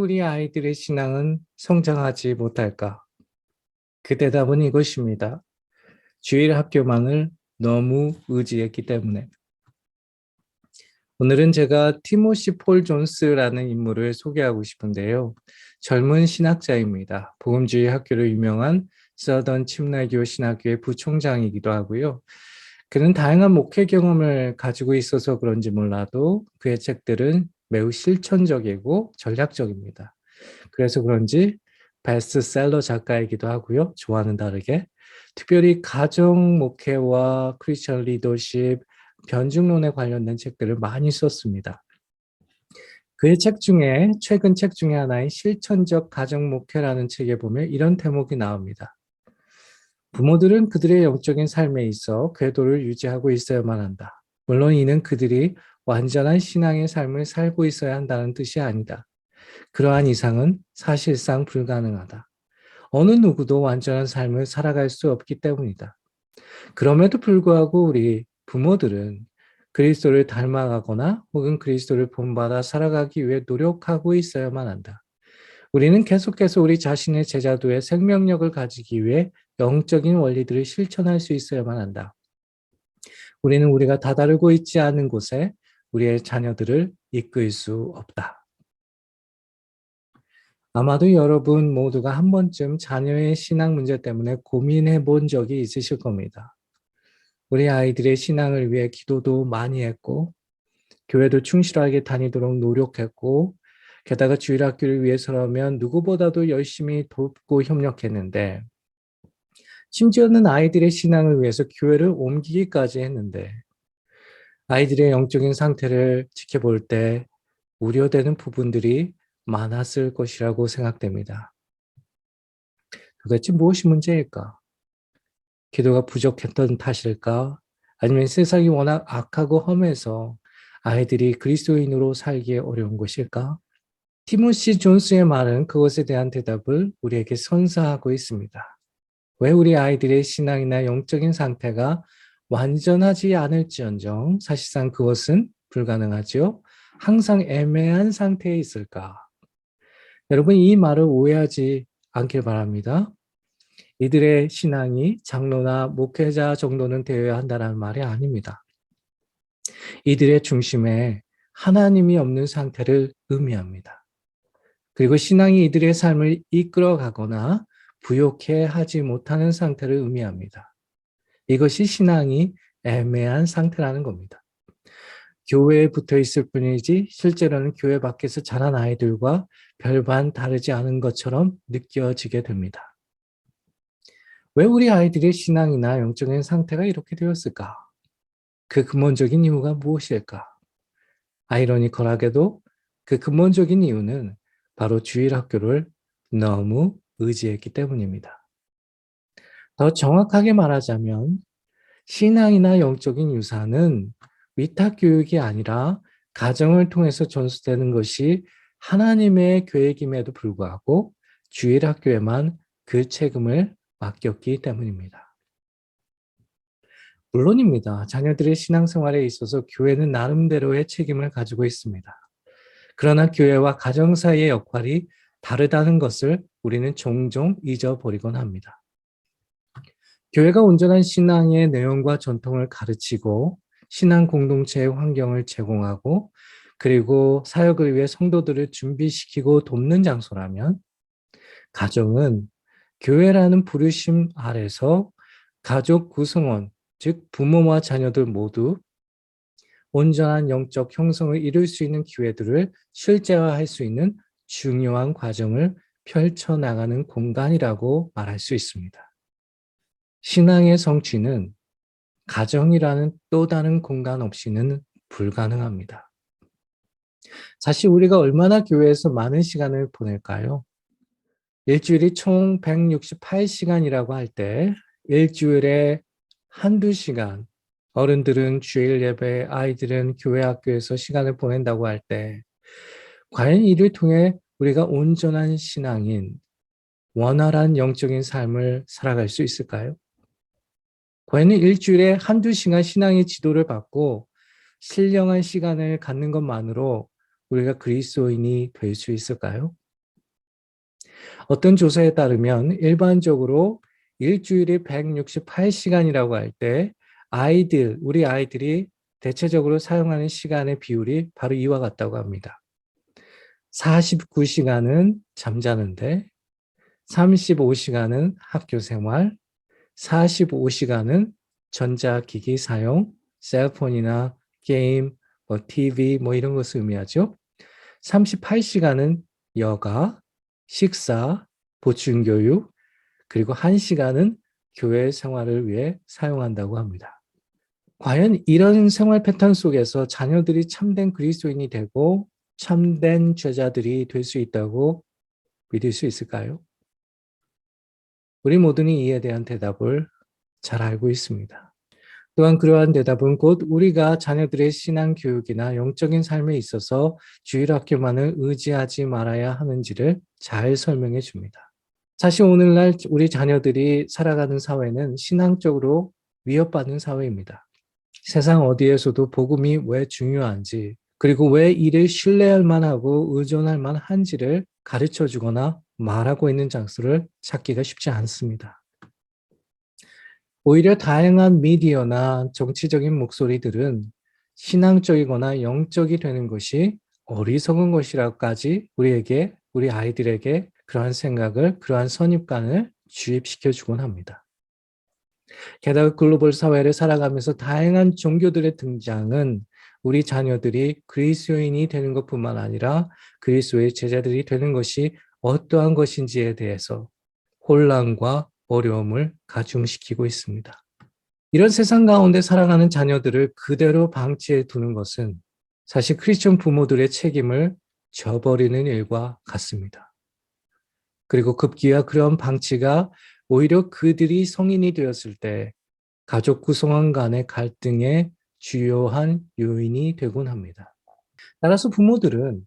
우리 아이들의 신앙은 성장하지 못할까? 그 대답은 이것입니다. 주일 학교만을 너무 의지했기 때문에. 오늘은 제가 티모시 폴 존스라는 인물을 소개하고 싶은데요. 젊은 신학자입니다. 복음주의 학교로 유명한 서던 침례교 신학교의 부총장이기도 하고요. 그는 다양한 목회 경험을 가지고 있어서 그런지 몰라도 그의 책들은 매우 실천적이고 전략적입니다. 그래서 그런지 베스트셀러 작가이기도 하고요. 좋아하는 다르게. 특별히 가정 목회와 크리스천 리더십, 변증론에 관련된 책들을 많이 썼습니다. 그의 책 중에 최근 책 중에 하나인 실천적 가정 목회라는 책에 보면 이런 대목이 나옵니다. 부모들은 그들의 영적인 삶에 있어 궤도를 유지하고 있어야만 한다. 물론 이는 그들이 완전한 신앙의 삶을 살고 있어야 한다는 뜻이 아니다. 그러한 이상은 사실상 불가능하다. 어느 누구도 완전한 삶을 살아갈 수 없기 때문이다. 그럼에도 불구하고 우리 부모들은 그리스도를 닮아가거나 혹은 그리스도를 본받아 살아가기 위해 노력하고 있어야만 한다. 우리는 계속해서 우리 자신의 제자도의 생명력을 가지기 위해 영적인 원리들을 실천할 수 있어야만 한다. 우리는 우리가 다다르고 있지 않은 곳에 우리의 자녀들을 이끌 수 없다. 아마도 여러분 모두가 한 번쯤 자녀의 신앙 문제 때문에 고민해 본 적이 있으실 겁니다. 우리 아이들의 신앙을 위해 기도도 많이 했고, 교회도 충실하게 다니도록 노력했고, 게다가 주일학교를 위해서라면 누구보다도 열심히 돕고 협력했는데, 심지어는 아이들의 신앙을 위해서 교회를 옮기기까지 했는데, 아이들의 영적인 상태를 지켜볼 때 우려되는 부분들이 많았을 것이라고 생각됩니다. 도대체 무엇이 문제일까? 기도가 부족했던 탓일까? 아니면 세상이 워낙 악하고 험해서 아이들이 그리스도인으로 살기에 어려운 것일까? 티모시 존스의 말은 그것에 대한 대답을 우리에게 선사하고 있습니다. 왜 우리 아이들의 신앙이나 영적인 상태가 완전하지 않을지언정 사실상 그것은 불가능하지요. 항상 애매한 상태에 있을까? 여러분 이 말을 오해하지 않길 바랍니다. 이들의 신앙이 장로나 목회자 정도는 되어야 한다는 말이 아닙니다. 이들의 중심에 하나님이 없는 상태를 의미합니다. 그리고 신앙이 이들의 삶을 이끌어가거나 부욕해 하지 못하는 상태를 의미합니다. 이것이 신앙이 애매한 상태라는 겁니다. 교회에 붙어 있을 뿐이지 실제로는 교회 밖에서 자란 아이들과 별반 다르지 않은 것처럼 느껴지게 됩니다. 왜 우리 아이들의 신앙이나 영적인 상태가 이렇게 되었을까? 그 근본적인 이유가 무엇일까? 아이러니컬하게도 그 근본적인 이유는 바로 주일학교를 너무 의지했기 때문입니다. 더 정확하게 말하자면 신앙이나 영적인 유산은 위탁교육이 아니라 가정을 통해서 전수되는 것이 하나님의 계획임에도 불구하고 주일학교에만 그 책임을 맡겼기 때문입니다. 물론입니다. 자녀들의 신앙생활에 있어서 교회는 나름대로의 책임을 가지고 있습니다. 그러나 교회와 가정 사이의 역할이 다르다는 것을 우리는 종종 잊어버리곤 합니다. 교회가 온전한 신앙의 내용과 전통을 가르치고 신앙 공동체의 환경을 제공하고 그리고 사역을 위해 성도들을 준비시키고 돕는 장소라면 가정은 교회라는 부르심 아래서 가족 구성원, 즉 부모와 자녀들 모두 온전한 영적 형성을 이룰 수 있는 기회들을 실제화할 수 있는 중요한 과정을 펼쳐나가는 공간이라고 말할 수 있습니다. 신앙의 성취는 가정이라는 또 다른 공간 없이는 불가능합니다. 사실 우리가 얼마나 교회에서 많은 시간을 보낼까요? 일주일이 총 168시간이라고 할 때 일주일에 한두 시간, 어른들은 주일 예배, 아이들은 교회 학교에서 시간을 보낸다고 할 때 과연 이를 통해 우리가 온전한 신앙인, 원활한 영적인 삶을 살아갈 수 있을까요? 과연 일주일에 한두 시간 신앙의 지도를 받고 신령한 시간을 갖는 것만으로 우리가 그리스도인이 될 수 있을까요? 어떤 조사에 따르면 일반적으로 일주일에 168시간이라고 할 때 우리 아이들이 대체적으로 사용하는 시간의 비율이 바로 이와 같다고 합니다. 49시간은 잠자는데, 35시간은 학교 생활, 45시간은 전자기기 사용, 셀폰이나 게임, TV 이런 것을 의미하죠. 38시간은 여가, 식사, 보충교육, 그리고 1시간은 교회 생활을 위해 사용한다고 합니다. 과연 이런 생활 패턴 속에서 자녀들이 참된 그리스도인이 되고 참된 제자들이 될 수 있다고 믿을 수 있을까요? 우리 모두는 이에 대한 대답을 잘 알고 있습니다. 또한 그러한 대답은 곧 우리가 자녀들의 신앙 교육이나 영적인 삶에 있어서 주일학교만을 의지하지 말아야 하는지를 잘 설명해 줍니다. 사실 오늘날 우리 자녀들이 살아가는 사회는 신앙적으로 위협받는 사회입니다. 세상 어디에서도 복음이 왜 중요한지, 그리고 왜 이를 신뢰할 만하고 의존할 만한지를 가르쳐 주거나 말하고 있는 장소를 찾기가 쉽지 않습니다. 오히려 다양한 미디어나 정치적인 목소리들은 신앙적이거나 영적이 되는 것이 어리석은 것이라고까지 우리 아이들에게 그러한 생각을, 그러한 선입관을 주입시켜 주곤 합니다. 게다가 글로벌 사회를 살아가면서 다양한 종교들의 등장은 우리 자녀들이 그리스도인이 되는 것뿐만 아니라 그리스도의 제자들이 되는 것이 어떠한 것인지에 대해서 혼란과 어려움을 가중시키고 있습니다. 이런 세상 가운데 살아가는 자녀들을 그대로 방치해 두는 것은 사실 크리스천 부모들의 책임을 져버리는 일과 같습니다. 그리고 급기야 그런 방치가 오히려 그들이 성인이 되었을 때 가족 구성원 간의 갈등의 주요한 요인이 되곤 합니다. 따라서 부모들은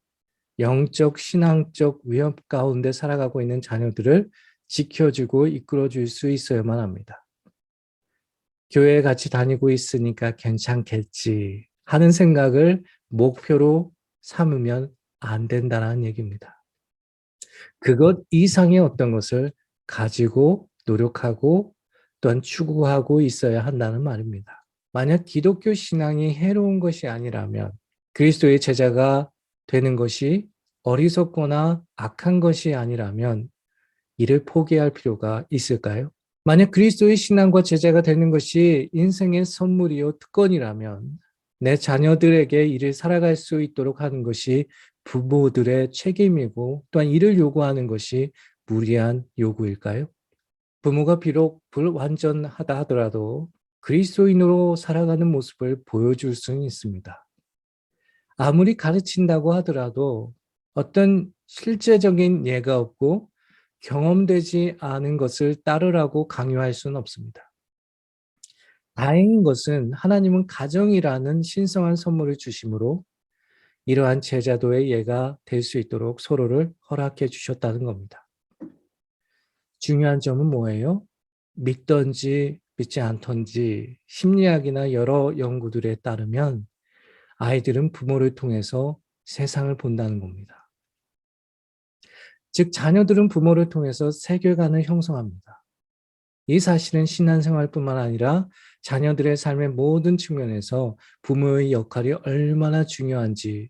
영적, 신앙적 위협 가운데 살아가고 있는 자녀들을 지켜주고 이끌어줄 수 있어야만 합니다. 교회에 같이 다니고 있으니까 괜찮겠지 하는 생각을 목표로 삼으면 안 된다는 얘기입니다. 그것 이상의 어떤 것을 가지고 노력하고 또한 추구하고 있어야 한다는 말입니다. 만약 기독교 신앙이 해로운 것이 아니라면 그리스도의 제자가 되는 것이 어리석거나 악한 것이 아니라면 이를 포기할 필요가 있을까요? 만약 그리스도의 신앙과 제자가 되는 것이 인생의 선물이요 특권이라면 내 자녀들에게 이를 살아갈 수 있도록 하는 것이 부모들의 책임이고 또한 이를 요구하는 것이 무리한 요구일까요? 부모가 비록 불완전하다 하더라도 그리스도인으로 살아가는 모습을 보여줄 수는 있습니다. 아무리 가르친다고 하더라도 어떤 실제적인 예가 없고 경험되지 않은 것을 따르라고 강요할 수는 없습니다. 다행인 것은 하나님은 가정이라는 신성한 선물을 주심으로 이러한 제자도의 예가 될 수 있도록 서로를 허락해 주셨다는 겁니다. 중요한 점은 뭐예요? 믿던지 믿지 않던지 심리학이나 여러 연구들에 따르면 아이들은 부모를 통해서 세상을 본다는 겁니다. 즉 자녀들은 부모를 통해서 세계관을 형성합니다. 이 사실은 신앙생활뿐만 아니라 자녀들의 삶의 모든 측면에서 부모의 역할이 얼마나 중요한지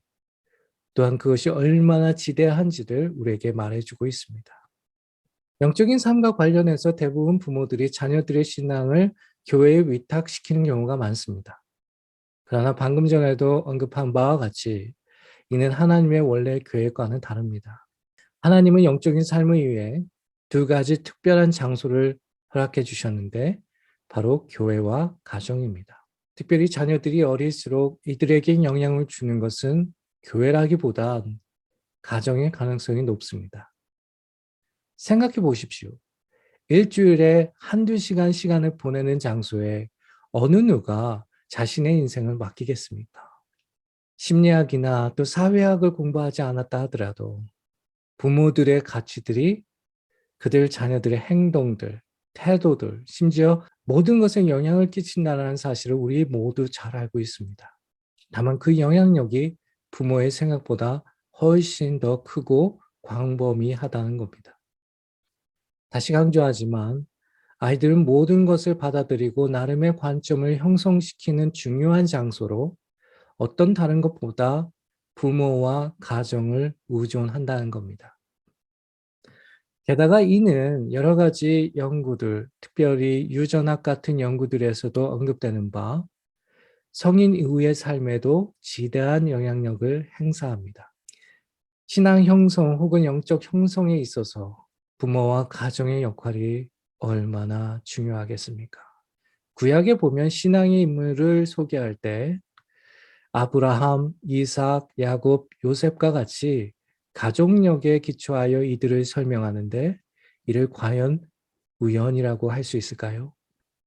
또한 그것이 얼마나 지대한지를 우리에게 말해주고 있습니다. 영적인 삶과 관련해서 대부분 부모들이 자녀들의 신앙을 교회에 위탁시키는 경우가 많습니다. 그러나 방금 전에도 언급한 바와 같이 이는 하나님의 원래 계획과는 다릅니다. 하나님은 영적인 삶을 위해 두 가지 특별한 장소를 허락해 주셨는데 바로 교회와 가정입니다. 특별히 자녀들이 어릴수록 이들에게 영향을 주는 것은 교회라기보다 가정의 가능성이 높습니다. 생각해 보십시오. 일주일에 한두 시간 시간을 보내는 장소에 어느 누가 자신의 인생을 맡기겠습니까? 심리학이나 또 사회학을 공부하지 않았다 하더라도 부모들의 가치들이 그들 자녀들의 행동들, 태도들, 심지어 모든 것에 영향을 끼친다는 사실을 우리 모두 잘 알고 있습니다. 다만 그 영향력이 부모의 생각보다 훨씬 더 크고 광범위하다는 겁니다. 다시 강조하지만 아이들은 모든 것을 받아들이고 나름의 관점을 형성시키는 중요한 장소로 어떤 다른 것보다 부모와 가정을 의존한다는 겁니다. 게다가 이는 여러 가지 연구들, 특별히 유전학 같은 연구들에서도 언급되는 바 성인 이후의 삶에도 지대한 영향력을 행사합니다. 신앙 형성 혹은 영적 형성에 있어서 부모와 가정의 역할이 얼마나 중요하겠습니까? 구약에 보면 신앙의 인물을 소개할 때 아브라함, 이삭, 야곱, 요셉과 같이 가족력에 기초하여 이들을 설명하는데 이를 과연 우연이라고 할 수 있을까요?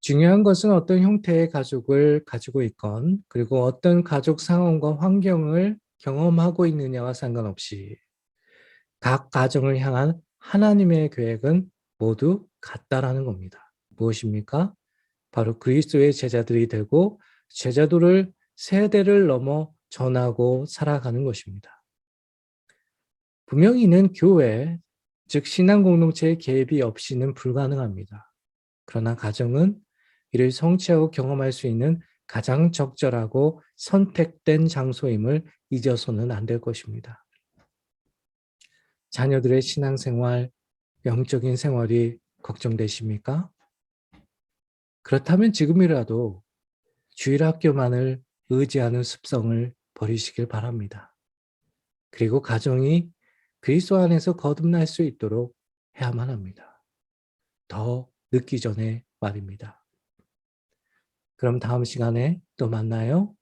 중요한 것은 어떤 형태의 가족을 가지고 있건 그리고 어떤 가족 상황과 환경을 경험하고 있느냐와 상관없이 각 가정을 향한 하나님의 계획은 모두 같다라는 겁니다. 무엇입니까? 바로 그리스도의 제자들이 되고 제자도를 세대를 넘어 전하고 살아가는 것입니다. 분명히 이는 교회, 즉 신앙 공동체의 개입이 없이는 불가능합니다. 그러나 가정은 이를 성취하고 경험할 수 있는 가장 적절하고 선택된 장소임을 잊어서는 안 될 것입니다. 자녀들의 신앙생활, 영적인 생활이 걱정되십니까? 그렇다면 지금이라도 주일학교만을 의지하는 습성을 버리시길 바랍니다. 그리고 가정이 그리스도 안에서 거듭날 수 있도록 해야만 합니다. 더 늦기 전에 말입니다. 그럼 다음 시간에 또 만나요.